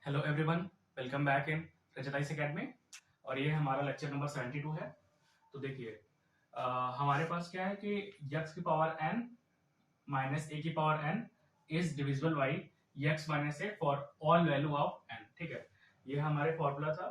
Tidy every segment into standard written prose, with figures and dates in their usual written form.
Hello everyone, welcome back in रजताइस academy. और ये हमारा लेक्चर नंबर 72 है। तो देखिए, हमारे पास क्या है कि यक्स की पावर n माइनस ए की power n is divisible by x minus A for all value of n। ठीक है, ये हमारे फॉर्मूला था।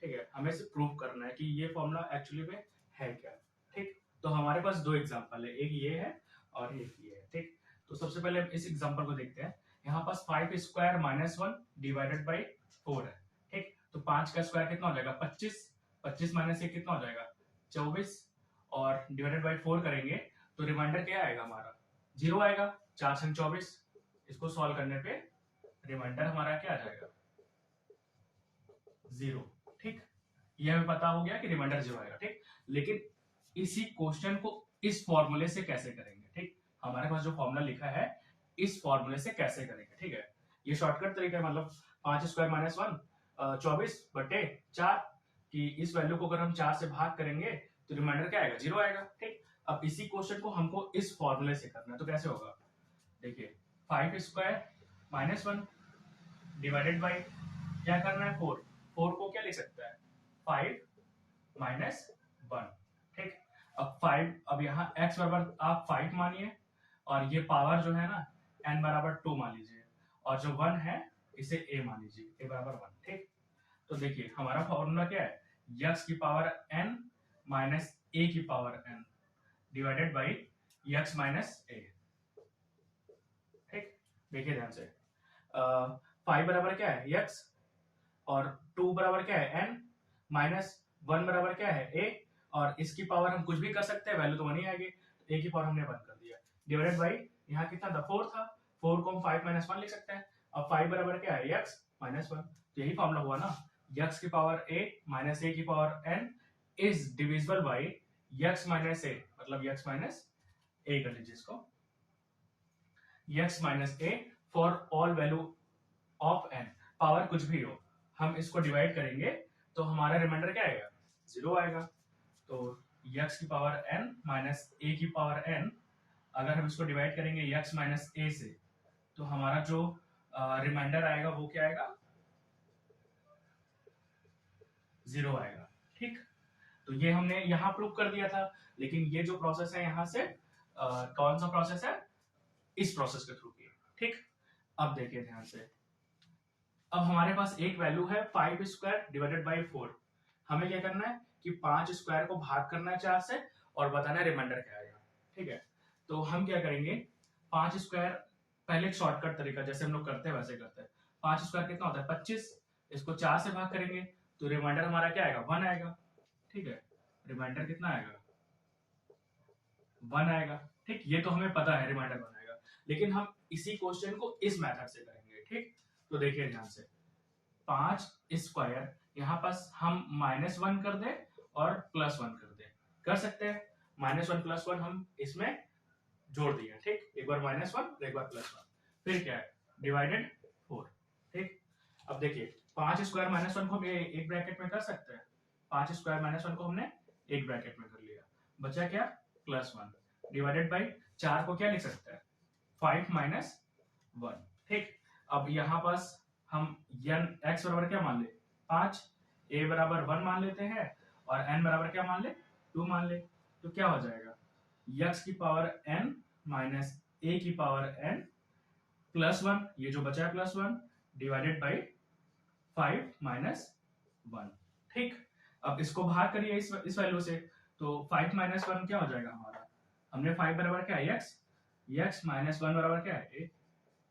ठीक है, हमें सिर्फ प्रूव करना है कि ये फॉर्मूला एक्चुअली में है क्या। ठीक, तो हमारे पास दो एग्जांपल है, एक ये है और एक ये है। ठीक, तो सबसे पहले हम इस एग्जांपल को देखते हैं। यहाँ पास 5 स्क्वायर माइनस 1 डिवाइडेड बाई 4 है। ठीक, तो 5 का स्क्वायर कितना हो जाएगा 25, 25 माइनस 1 कितना हो जाएगा 24, और डिवाइडेड बाई 4 करेंगे तो रिमाइंडर क्या आएगा हमारा 0 आएगा। 4 से 24, इसको सॉल्व करने पे रिमाइंडर हमारा क्या आ जाएगा 0। ठीक, ये हमें पता हो गया कि रिमाइंडर 0 आएगा। ठीक, लेकिन इसी क्वेश्चन को इस फॉर्मूले से कैसे करेंगे। ठीक, हमारे पास जो फॉर्मूला लिखा है इस फॉर्मूले से कैसे करेंगे। ठीक है, ये शॉर्टकट तरीका है, मतलब 5 स्क्वायर माइनस 1 24/4 कि इस वैल्यू को अगर हम 4 से भाग करेंगे तो रिमाइंडर क्या आएगा 0 आएगा। ठीक, अब इसी क्वेश्चन को हमको इस फॉर्मूले से करना है, तो कैसे होगा देखिए, 5 स्क्वायर माइनस 1 डिवाइडेड बाई क्या करना है 4, 4 को क्या लिख सकता है 5 माइनस 1। ठीक, अब 5, अब यहाँ x बराबर आप 5 मानिए और ये पावर जो है ना n बराबर 2 मान लीजिए, और जो 1 है इसे a मान लीजिए, a बराबर 1। ठीक, तो देखिए हमारा फॉर्मूला क्या है x की पावर n माइनस a की power n divided by x minus a। ठीक, देखिए ध्यान से, 5 बराबर क्या है x, और 2 बराबर क्या है n, माइनस 1 बराबर क्या है a, और इसकी पावर हम कुछ भी कर सकते हैं, वैल्यू तो 1 ही आएगी, तो a की पावर हमने 1 कर दिया, डिवाइडेड बाई यहाँ कितना था 4 था, 4 को हम 5 माइनस 1 लिख सकते हैं। अब 5 बराबर क्या है x माइनस 1, तो यही फॉर्मूला हुआ ना, x की पावर a माइनस a की power n is divisible by x minus a, मतलब x माइनस a कर लीजिए इसको, x minus a for all value of n, power कुछ भी हो, हम इसको डिवाइड करेंगे तो हमारा रिमाइंडर क्या आएगा 0 आएगा। तो x की पावर n माइनस a की पावर n, अगर हम इसको डिवाइड करेंगे x माइनस a से, तो हमारा जो रिमाइंडर आएगा वो क्या आएगा 0 आएगा। ठीक, तो ये हमने यहाँ प्रूव कर दिया था, लेकिन ये जो प्रोसेस है यहाँ से कौन सा प्रोसेस है, इस प्रोसेस के थ्रू किया। ठीक, अब देखिए ध्यान से, अब हमारे पास एक वैल्यू है 5 स्क्वायर डिवाइडेड बाई 4, हमें क्या करना है कि 5 स्क्वायर को भाग करना है 4 से और बताना है रिमाइंडर क्या आएगा। ठीक है, तो हम क्या करेंगे 5 स्क्वायर, पहले एक शॉर्टकट तरीका जैसे हम लोग करते हैं वैसे करते हैं। 5 स्क्वायर कितना होता है 25, इसको 4 से भाग करेंगे तो रिमाइंडर हमारा क्या आएगा 1 आएगा। ठीक है, रिमाइंडर कितना आएगा 1 आएगा। ठीक, ये तो हमें पता है रिमाइंडर 1 आएगा, लेकिन हम इसी क्वेश्चन को इस मेथड से करेंगे। ठीक, तो देखिए ध्यान से, 5 स्क्वायर यहाँ पास हम माइनस 1 कर दे और प्लस 1 कर दे, कर सकते हैं। माइनस 1 प्लस 1 हम इसमें जोड़ दिए। ठीक, एक बार माइनस 1 एक बार प्लस 1, फिर क्या है डिवाइडेड 4। ठीक, अब देखिए 5 स्क्वायर माइनस 1 को हम एक ब्रैकेट में कर सकते हैं, 5 स्क्वायर माइनस 1 को हमने एक ब्रैकेट में कर लिया, बचा क्या प्लस 1 डिवाइडेड बाई 4 को क्या लिख सकते हैं 5 माइनस 1। ठीक, अब यहाँ पास हम x बराबर क्या मान ले 5, a बराबर 1 मान लेते हैं और n बराबर क्या मान ले 2 मान ले, तो क्या हो जाएगा x की पावर n माइनस a की पावर n प्लस 1, ये जो बचा है प्लस 1 डिवाइडेड बाई 5 माइनस 1। ठीक, अब इसको भाग करिए इस वैल्यू से, तो 5 माइनस 1 क्या हो जाएगा हमारा, हमने 5 बराबर क्या है x माइनस 1 बराबर क्या है a,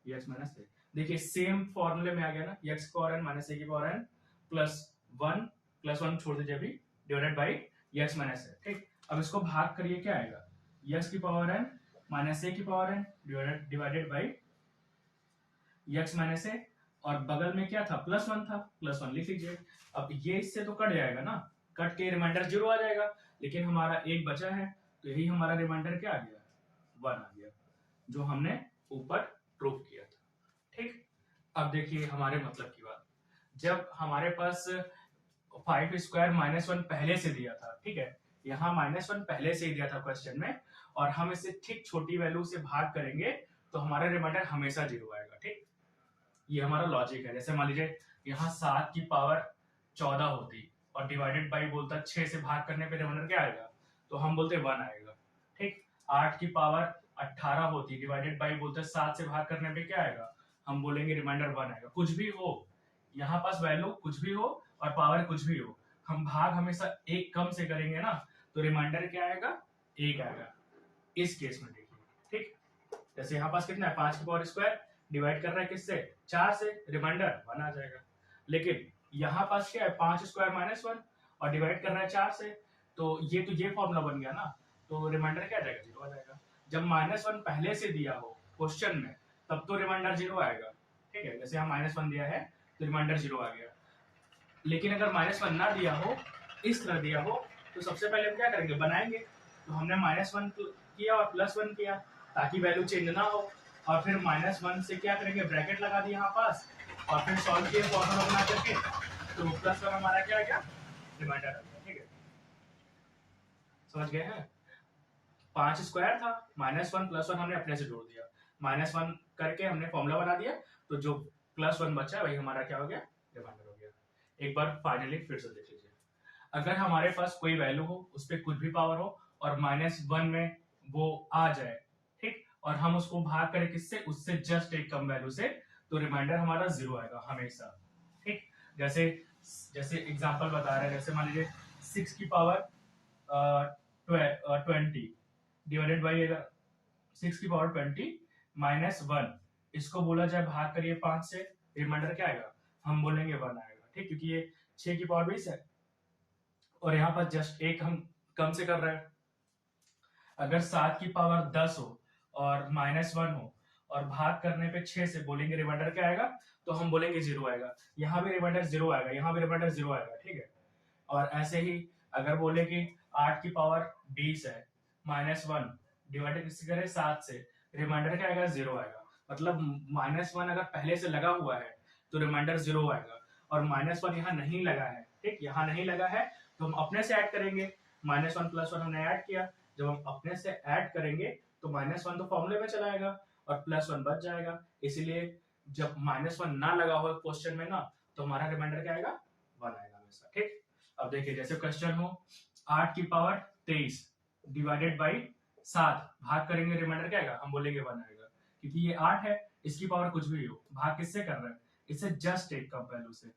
x माइनस a। देखिए सेम फॉर्मूले में आ गया ना, x की पावर n माइनस a की पावर n प्लस 1 छोड़ दीजिए अभी, divided by x minus a। ठीक, अब इसको भाग करिए क्या आएगा x की पावर n माइनस a की power n divided by x minus a, और बगल में क्या था प्लस 1 था, प्लस 1 लिख लीजिए। अब ये इससे तो कट जाएगा ना, कट के रिमाइंडर 0 आ जाएगा, लेकिन हमारा एक बचा है, तो यही हमारा रिमाइंडर क्या आ गया 1 आ गया, जो हमने ऊपर प्रूव किया था। ठीक, अब देखिए हमारे मतलब की बात, जब हमारे पास 5 स्क्वायर माइनस 1 पहले से दिया था, ठीक है, यहाँ माइनस 1 पहले से ही दिया था क्वेश्चन में, और हम इसे ठीक छोटी वैल्यू से भाग करेंगे तो हमारा रिमाइंडर हमेशा 0 आएगा। ठीक, ये हमारा लॉजिक है। जैसे मान लीजिए यहाँ 7 की पावर 14 होती और डिवाइडेड बाई बोलता 6 से भाग करने पे रिमाइंडर क्या आएगा, तो हम बोलते 1 आएगा। ठीक, 8 की पावर 18 होती डिवाइडेड बाई बोलते 7 से भाग करने पे क्या आएगा, हम बोलेंगे रिमाइंडर 1 आएगा। कुछ भी हो, यहाँ पास वैल्यू कुछ भी हो और पावर कुछ भी हो, हम भाग हमेशा एक कम से करेंगे ना, तो रिमाइंडर क्या आएगा, 1 आएगा। इस केस में देखिए, ठीक, जैसे यहाँ पास कितना है 5 की पावर स्क्वायर डिवाइड कर रहा है किससे, 4 से, रिमाइंडर 1 आ जाएगा। लेकिन यहाँ पास क्या है 5 स्क्वायर माइनस 1 और डिवाइड कर रहा है 4 से, तो ये फॉर्मूला बन गया ना, तो रिमाइंडर क्या आ जाएगा, 0 आ जाएगा। जब -1 पहले से दिया हो क्वेश्चन में तब तो रिमाइंडर 0 आएगा। ठीक है, जैसे यहाँ -1 दिया है तो रिमाइंडर 0 आ गया। लेकिन अगर -1 ना दिया हो, इस तरह दिया हो, तो सबसे पहले हम क्या करेंगे, बनाएंगे। तो हमने -1 किया और +1 किया ताकि वैल्यू चेंज ना हो, और फिर -1 से क्या करेंगे, ब्रैकेट लगा दी यहाँ पास, और फिर सॉल्व किए फॉर्मूला बना करके, तो +1 हमारा क्या आ गया, रिमाइंडर आ गया। ठीक है, समझ गए हैं। 5 स्क्वायर था, -1 +1 हमने अपने से जोड़ दिया, -1 करके हमने फॉर्मूला बना दिया, तो जो +1 बचा है वही हमारा क्या हो गया, रिमाइंडर हो गया। एक बार फाइनली फिर से देख लीजिए, अगर हमारे पास कोई वैल्यू हो, उस पर कुछ भी पावर हो और -1 में वो आ जाए, ठीक, और हम उसको भाग करें किससे, उससे जस्ट एक कम वैल्यू से, तो रिमाइंडर हमारा 0 आएगा हमेशा। ठीक, जैसे एग्जांपल बता रहे हैं, जैसे मान लीजिए 6 की पावर 20 डिवाइडेड बाई 6 की पावर 20 -1, इसको बोला जाए भाग करिए 5 से, रिमाइंडर क्या आएगा, हम बोलेंगे 1 आएगा। ठीक, क्योंकि ये 6 की पावर 20 है और यहाँ पर जस्ट एक हम कम से कर रहे हैं। अगर 7 की पावर 10 हो और -1 हो और भाग करने पे 6 से, बोलेंगे रिमाइंडर क्या आएगा, तो हम बोलेंगे 0 आएगा। यहाँ भी रिमाइंडर 0 आएगा, यहाँ भी रिमाइंडर 0 आएगा। ठीक है, और ऐसे ही अगर बोले कि 8 की पावर 20 है, -1 डिवाइडेड किससे करें, 7 से, रिमाइंडर क्या आएगा, 0 आएगा। मतलब -1 अगर पहले से लगा हुआ है तो रिमाइंडर 0 आएगा, और -1 यहाँ नहीं लगा है। ठीक, यहाँ नहीं लगा है तो हम अपने से ऐड करेंगे, -1 +1 हमने ऐड किया, जब हम अपने से ऐड करेंगे तो -1 तो फॉर्मूले में चला आएगा और +1 बच जाएगा। इसीलिए जब -1 ना लगा हो क्वेश्चन में ना, तो हमारा रिमाइंडर क्या आएगा, 1 आएगा हमेशा। ठीक, अब देखिए जैसे क्वेश्चन हो 8 की पावर 23 डिवाइडेड बाई 7, भाग करेंगे, रिमाइंडर क्या आएगा, हम बोलेंगे 1 आएगा, क्योंकि ये 8 है, इसकी पावर कुछ भी हो, भाग किससे कर रहे हैं, इससे जस्ट एक कम वैल्यू से।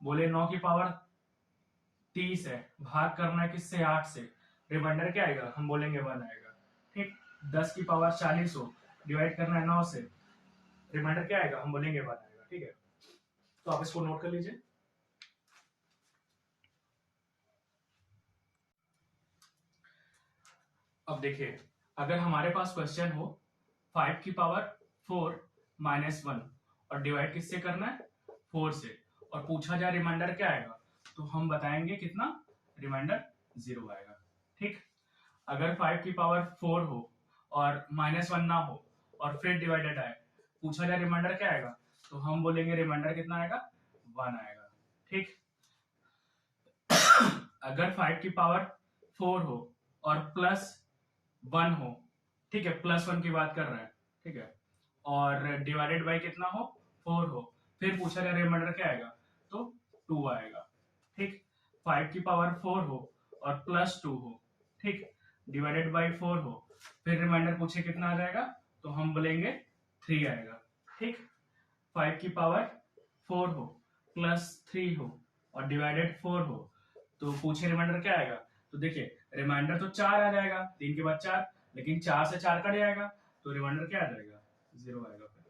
बोले 9 की पावर 30 है, भाग करना है किससे, 8 से, रिमाइंडर क्या आएगा, हम बोलेंगे 1 आएगा। ठीक, 10 की पावर 40 हो, डिवाइड करना है 9 से, रिमाइंडर क्या आएगा, हम बोलेंगे 1 आएगा। ठीक है, तो आप इसको नोट कर लीजिए। अब देखिए, अगर हमारे पास क्वेश्चन हो 5 की पावर 4 -1 और डिवाइड किससे करना है, 4 से, और पूछा जाए रिमाइंडर क्या आएगा, तो हम बताएंगे कितना, रिमाइंडर 0 आएगा। ठीक, अगर 5 की पावर 4 हो और -1 ना हो और फिर डिवाइडेड आए, पूछा जाए रिमाइंडर क्या आएगा, तो हम बोलेंगे रिमाइंडर कितना आएगा, 1 आएगा। ठीक, अगर 5 की पावर 4 हो और +1 हो, ठीक है, +1 की बात कर रहे हैं, ठीक है, और डिवाइडेड बाई कितना हो, 4 हो, फिर पूछा जाए रिमाइंडर क्या आएगा, तो 2 आएगा। ठीक, 5 की पावर 4 हो और +2 हो, ठीक, डिवाइडेड बाई 4 हो, फिर रिमाइंडर पूछे कितना आ जाएगा, तो हम बोलेंगे 3 आएगा। ठीक, 5 की पावर 4 हो +3 हो और डिवाइडेड 4 हो, तो पूछे रिमाइंडर क्या आएगा, तो देखिए रिमाइंडर तो 4 आ जाएगा, 3 के बाद 4, लेकिन 4 से 4 कट जाएगा, तो रिमाइंडर क्या आ जाएगा, 0 आएगा फिर।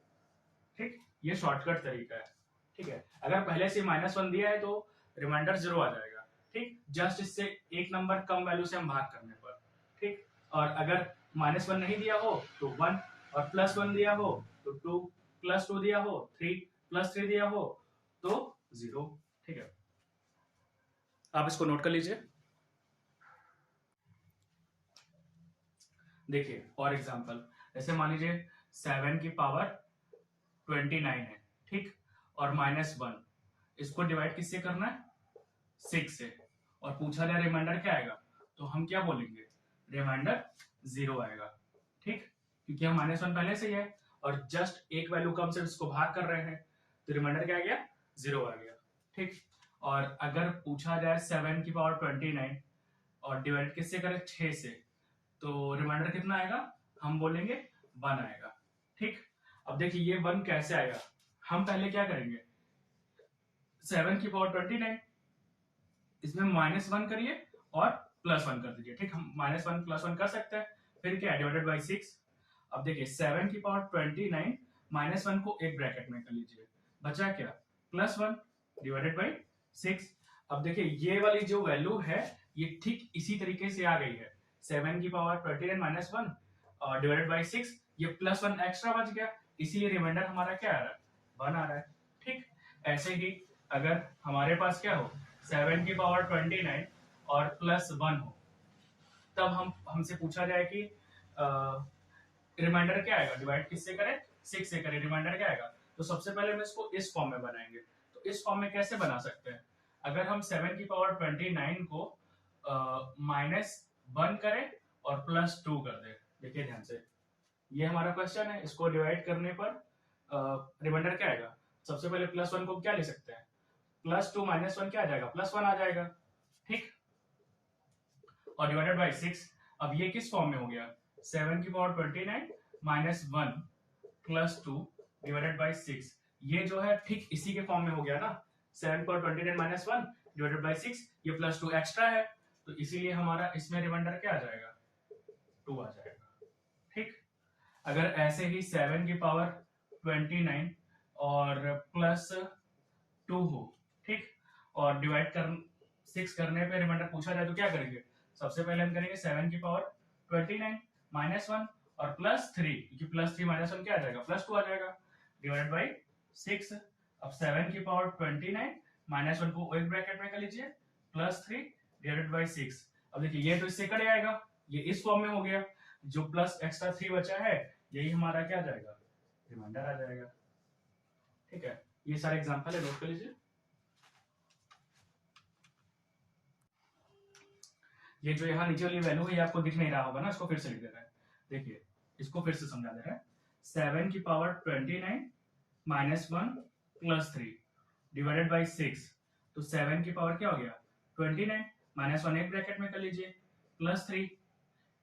ठीक, ये शॉर्टकट तरीका है। ठीक है, अगर पहले से -1 दिया है तो रिमाइंडर 0 आ जाएगा। ठीक, जस्ट इससे एक नंबर कम वैल्यू से हम भाग करने पर। ठीक, और अगर -1 नहीं दिया हो तो 1, और +1 दिया हो तो 2, +2 दिया हो 3, +3 दिया हो तो 0। ठीक है, आप इसको नोट कर लीजिए। देखिए और एग्जांपल, जैसे मान लीजिए 7 की पावर 29 है, ठीक, और -1, इसको डिवाइड किससे करना है, 6 से, और पूछा जाए रिमाइंडर क्या आएगा, तो हम क्या बोलेंगे, रिमाइंडर 0 आएगा। ठीक, क्योंकि हम -1 पहले से ही है और जस्ट एक वैल्यू कम से इसको भाग कर रहे हैं, तो रिमाइंडर क्या आ गया, 0 आ गया। ठीक, और अगर पूछा जाए 7 की पावर 29 और डिवाइड किससे करें, 6 से, तो रिमाइंडर कितना आएगा, हम बोलेंगे 1 आएगा। ठीक, अब देखिए ये 1 कैसे आएगा, हम पहले क्या करेंगे, 7 की पावर 29 इसमें -1 करिए और +1 कर दीजिए। ठीक, हम -1 +1 कर सकते हैं, फिर क्या, डिवाइडेड बाई 6। अब देखिए 7 की पावर 29 -1 को एक ब्रैकेट में कर लीजिए, बचा क्या, +1 डिवाइडेड बाई 6। अब देखिए ये वाली जो वैल्यू है ये ठीक इसी तरीके से आ गई है, 7 की पावर 29 -1 और डिवाइडेड बाई 6, ये +1 एक्स्ट्रा बच गया, इसीलिए रिमाइंडर हमारा क्या आ रहा है, 1 आ रहा है। ठीक, ऐसे ही अगर हमारे पास क्या हो, 7 की पावर 29 और +1 हो, तब हमसे पूछा जाए कि रिमाइंडर क्या आएगा, डिवाइड किससे करें, 6 से करें, रिमाइंडर क्या आएगा। तो सबसे पहले हम इसको इस फॉर्म में बनाएंगे। तो इस फॉर्म में कैसे बना सकते हैं, अगर हम 7 की पावर 29 को -1 करें और +2 कर दें, देखिए ध्यान से, ये हमारा क्वेश्चन है, इसको डिवाइड करने पर रिमाइंडर क्या आएगा। सबसे पहले +1 को क्या ले सकते हैं, +2 -1 क्या आ जाएगा, +1 आ जाएगा। ठीक, और डिवाइडेड बाई 6, अब ये किस फॉर्म में हो गया, 7 की पावर 29 -1 +2 डिवाइडेड बाई 6, ये जो है ठीक इसी के फॉर्म में हो गया ना, 7 की पावर 29 -1 डिवाइडेड बाई 6, ये +2 एक्स्ट्रा है, तो इसीलिए हमारा इसमें रिमाइंडर क्या आ जाएगा, 2 आ जाएगा। ठीक, अगर ऐसे ही 7 की पावर 29 और +2 हो, ठीक, और डिवाइड कर 6 करने पे रिमाइंडर पूछा जाए तो क्या करेंगे, सबसे पहले हम करेंगे 7 की पावर 29 -1 और +3, क्योंकि +3 -1 क्या आ जाएगा, +2 आ जाएगा, डिवाइडेड बाई 6। अब 7 की पावर 29 -1 को एक ब्रैकेट में कर लीजिए, +3 डिवाइडेड बाई 6। अब देखिए ये तो इससे कट जाएगा, ये इस फॉर्म में हो गया, जो प्लस एक्स्ट्रा 3 बचा है यही हमारा क्या आ जाएगा, रिमाइंडर आ जाएगा। ठीक है, ये सारे एग्जांपल है, नोट कर लीजिए। ये जो यहाँ नीचे वाली वैल्यू है ये आपको दिख नहीं रहा होगा ना, इसको फिर से लिख देते हैं, देखिए इसको फिर से समझा दे रहे हैं। 7 की पावर 29 -1 +3 डिवाइडेड बाई 6, तो 7 की पावर क्या हो गया, 29 -1 एक ब्रैकेट में कर लीजिए, +3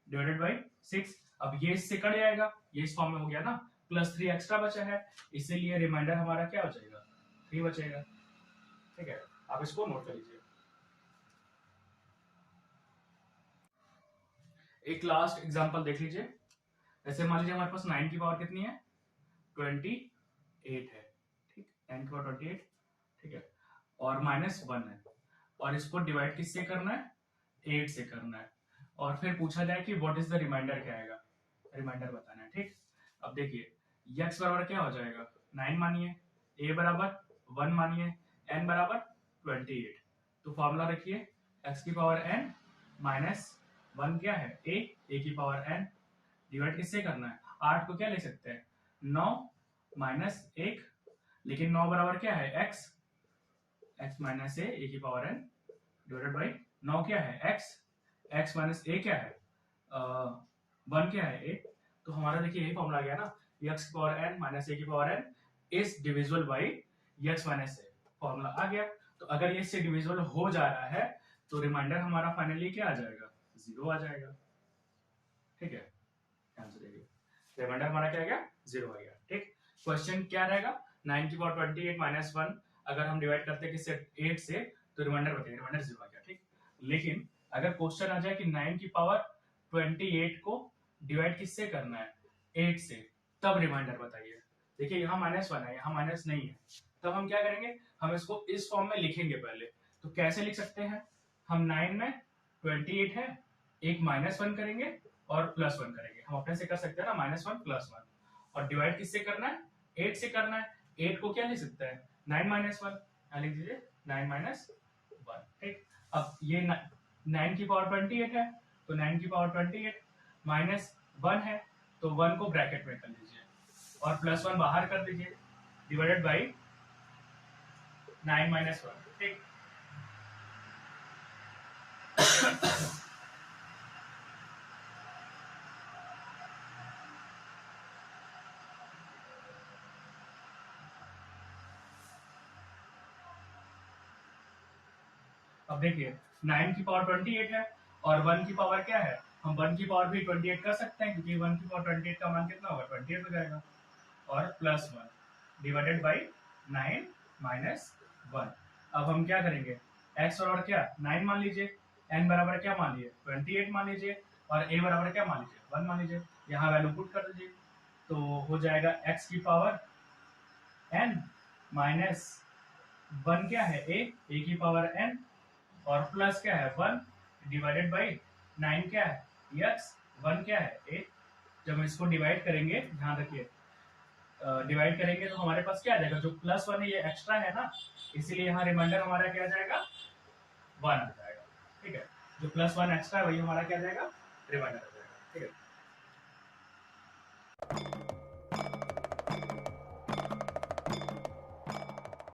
डिवाइडेड बाई 6। अब ये इससे कट जाएगा, ये इस फॉर्म में हो गया ना, +3 एक्स्ट्रा बचा है, इसीलिए रिमाइंडर हमारा क्या बचेगा, 3 बचेगा। ठीक है, आप इसको नोट कर लीजिए। एक लास्ट एग्जांपल देख लीजिए, ऐसे मान लीजिए हमारे पास 9 की पावर कितनी है, 28 है। ठीक, 9 की पावर 28, ठीक है, और -1 है, और इसको डिवाइड किससे करना है, 8 से करना है, और फिर पूछा जाए कि व्हाट इज द रिमाइंडर, क्या आएगा, रिमाइंडर बताना है। ठीक, अब देखिए x बराबर क्या हो जाएगा, 9 मानिए, a बराबर 1 मानिए, n बराबर 28, तो फॉर्मूला रखिए x की पावर n -1 क्या है, a की पावर n, डिवाइड किससे करना है, 8 को क्या ले सकते हैं, 9 -1, लेकिन 9 बराबर क्या है, x माइनस a की पावर n डिवाइडेड बाई 9 क्या है, x माइनस a क्या है, 1 क्या है, a, तो हमारा देखिए यही फॉर्मूला आ गया ना, x की पावर n माइनस a की power n is divisible by x minus a, formula आ गया। तो अगर ये इससे डिविजिबल हो जा रहा है तो रिमाइंडर हमारा फाइनली क्या आ जाएगा, 0 आ जाएगा। ठीक है, ध्यान से देखिए, रिमाइंडर हमारा क्या आ गया, 0 आ गया। ठीक, क्वेश्चन क्या रहेगा, 9 की पावर 28 -1 अगर हम डिवाइड करते हैं किससे, 8 से, तो रिमाइंडर बताइए, रिमाइंडर 0 आ गया। ठीक, लेकिन अगर क्वेश्चन आ जाए कि 9 की पावर 28 को डिवाइड किससे करना है, 8 से, तब रिमाइंडर बताइए। देखिए यहाँ -1 है, यहाँ माइनस नहीं है, तब हम क्या करेंगे, हम इसको इस फॉर्म में लिखेंगे पहले। तो कैसे लिख सकते हैं, हम 9 में 28 है, एक -1 करेंगे और +1 करेंगे, हम अपने से कर सकते हैं ना, -1 +1, और डिवाइड किससे करना है, 8 से करना है। 8 को क्या लिख सकते हैं, 9 -1, यहाँ लिख दीजिए 9 -1। ठीक, अब ये 9 की पावर 28 है, तो 9 की पावर 28 -1 है, तो 1 को ब्रैकेट में कर लीजिए और +1 बाहर कर दीजिए, डिवाइडेड बाई 9 -1। ठीक, अब देखिए 9 की पावर 28 है और 1 की पावर क्या है, हम 1 की पावर भी 28 कर सकते हैं क्योंकि 1 की पावर 28 का मान कितना होगा 28 हो जाएगा, और प्लस 1 डिवाइडेड बाई 9 माइनस 1। अब हम क्या करेंगे, x बराबर क्या 9 मान लीजिए, n बराबर क्या मान लीजिए 28 मान लीजिए, और a बराबर क्या मान लीजिए 1 मान लीजिए। यहाँ वैल्यू पुट कर दीजिए तो हो जाएगा x की पावर n माइनस 1 क्या है a की पावर n, और प्लस क्या है 1 डिवाइडेड बाई 9 क्या है x, 1 क्या है a। जब हम इसको डिवाइड करेंगे, ध्यान रखिए डिवाइड करेंगे तो हमारे पास क्या आ जाएगा, जो प्लस 1 है ये एक्स्ट्रा है ना, इसीलिए यहाँ रिमाइंडर हमारा क्या आ जाएगा 1 आ जाएगा। ठीक है, जो प्लस 1 एक्स्ट्रा है वही हमारा क्या आ जाएगा, रिमाइंडर आ जाएगा। ठीक है।